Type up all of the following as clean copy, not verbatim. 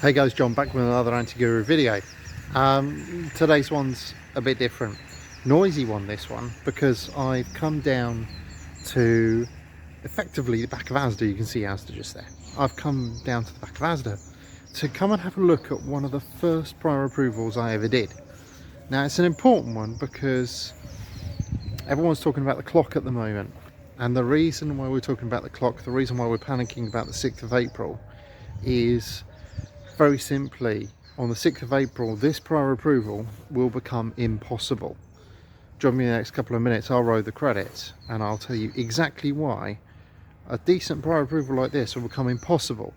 Hey guys, John back with another Anti-Guru video. Today's one's a bit different. Noisy one, this one, because I've come down to effectively the back of Asda. You can see Asda just there. I've come down to the back of Asda to come and have a look at one of the first prior approvals I ever did. Now it's an important one because everyone's talking about the clock at the moment, and the reason why we're talking about the clock, the reason why we're panicking about the 6th of April is very simply, on the 6th of April, this prior approval will become impossible. Join me in the next couple of minutes, I'll roll the credits and I'll tell you exactly why a decent prior approval like this will become impossible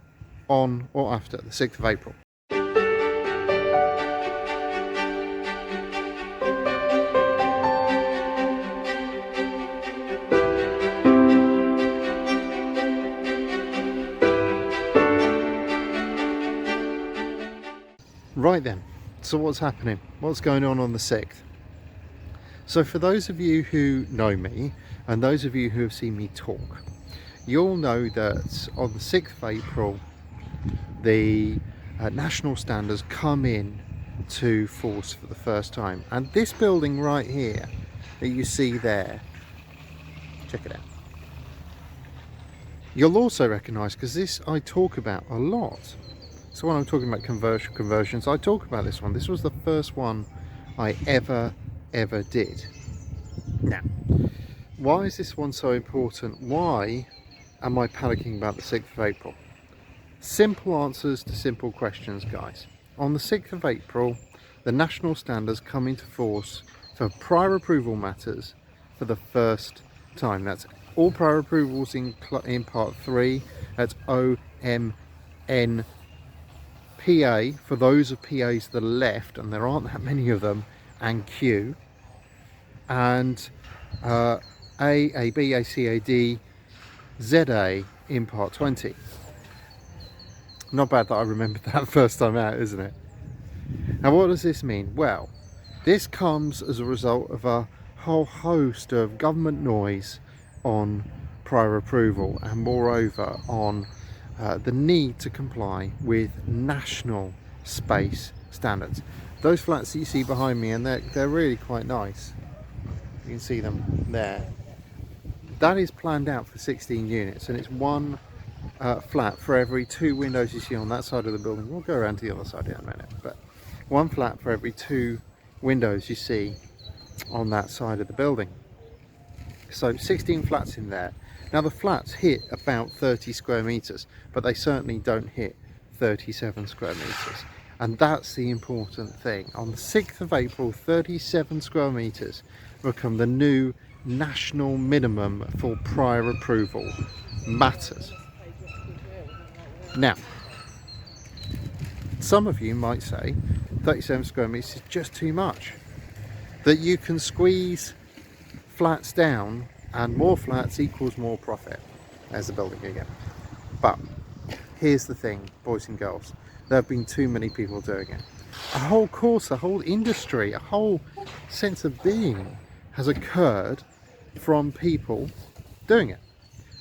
on or after the 6th of April. Right then, so what's happening? What's going on the 6th? So for those of you who know me, and those of you who have seen me talk, you'll know that on the 6th of April, the national standards come in to force for the first time. And this building right here that you see there, check it out. You'll also recognise, because this I talk about a lot. So when I'm talking about conversions, I talk about this one. This was the first one I ever did. Now, why is this one so important? Why am I panicking about the 6th of April? Simple answers to simple questions, guys. On the 6th of April, the national standards come into force for prior approval matters for the first time. That's all prior approvals in part 3. That's OMN PA, for those of PAs to the left, and there aren't that many of them, and Q, and A, B, A, C, A, D, ZA in part 20. Not bad that I remembered that first time out, isn't it? Now what does this mean? Well, this comes as a result of a whole host of government noise on prior approval, and moreover on the need to comply with national space standards. Those flats that you see behind me, and they're really quite nice. You can see them there. That is planned out for 16 units, and it's one flat for every 2 windows you see on that side of the building. We'll go around to the other side in a minute, but one flat for every 2 windows you see on that side of the building. So 16 flats in there. Now the flats hit about 30 square meters, but they certainly don't hit 37 square meters. And that's the important thing. On the 6th of April, 37 square meters become the new national minimum for prior approval matters. Now, some of you might say 37 square meters is just too much, that you can squeeze flats down and more flats equals more profit. There's the building again. But here's the thing, boys and girls, there have been too many people doing it. A whole course, a whole industry, a whole sense of being has occurred from people doing it,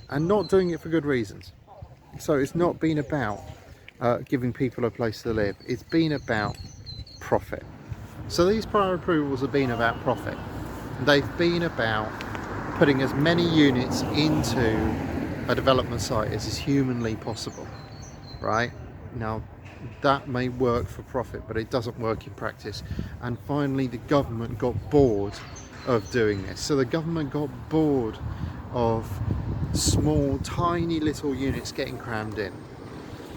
and not doing it for good reasons. So it's not been about giving people a place to live, it's been about profit. So these prior approvals have been about profit. They've been about putting as many units into a development site as is humanly possible, right? Now that may work for profit, but it doesn't work in practice. And finally the government got bored of doing this. So the government got bored of small, tiny little units getting crammed in.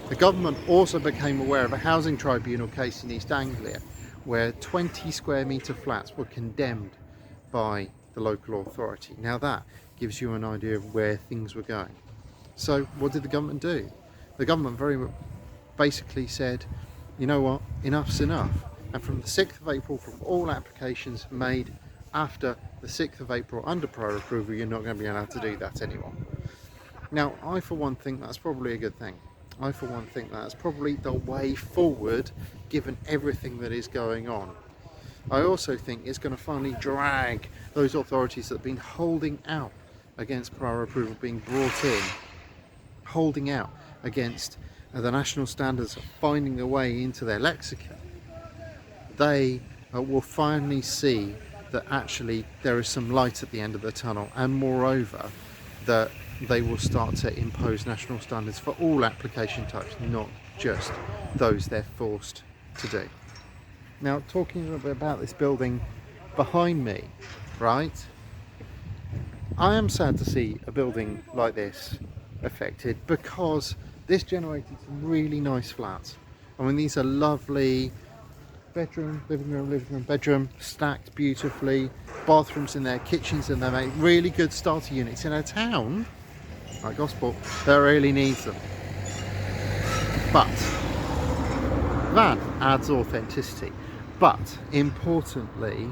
The government also became aware of a housing tribunal case in East Anglia where 20 square metre flats were condemned by the local authority. Now that gives you an idea of where things were going. So what did the government do? The government very basically said, you know what, enough's enough. And from the 6th of April, from all applications made after the 6th of April under prior approval, you're not going to be allowed to do that anymore. Now I for one think that's probably a good thing. I for one think that's probably the way forward given everything that is going on. I also think it's going to finally drag those authorities that have been holding out against prior approval being brought in, holding out against the national standards are finding their way into their lexicon, they will finally see that actually there is some light at the end of the tunnel, and moreover that they will start to impose national standards for all application types, not just those they're forced to do. Now, talking a little bit about this building behind me, right? I am sad to see a building like this affected, because this generated some really nice flats. I mean, these are lovely bedroom, living room, bedroom, stacked beautifully, bathrooms in there, kitchens in there, mate. Really good starter units in a town like Gosport that really needs them. But that adds authenticity. But importantly,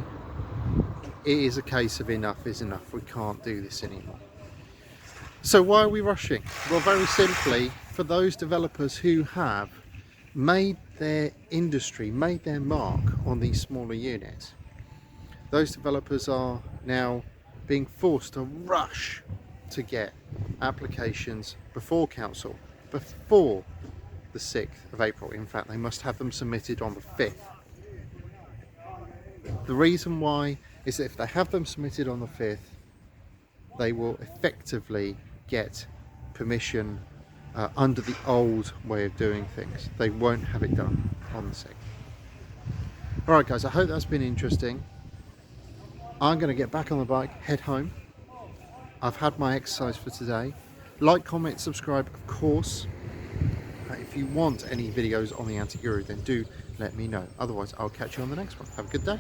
it is a case of enough is enough. We can't do this anymore. So why are we rushing? Well, very simply, for those developers who have made their industry, made their mark on these smaller units, those developers are now being forced to rush to get applications before council, before the 6th of April. In fact, they must have them submitted on the 5th. The reason why is that if they have them submitted on the 5th, they will effectively get permission under the old way of doing things. They won't have it done on the 6th. Alright guys, I hope that's been interesting. I'm going to get back on the bike, head home. I've had my exercise for today. Like, comment, subscribe, of course. If you want any videos on the Antiguru, then do let me know. Otherwise, I'll catch you on the next one. Have a good day.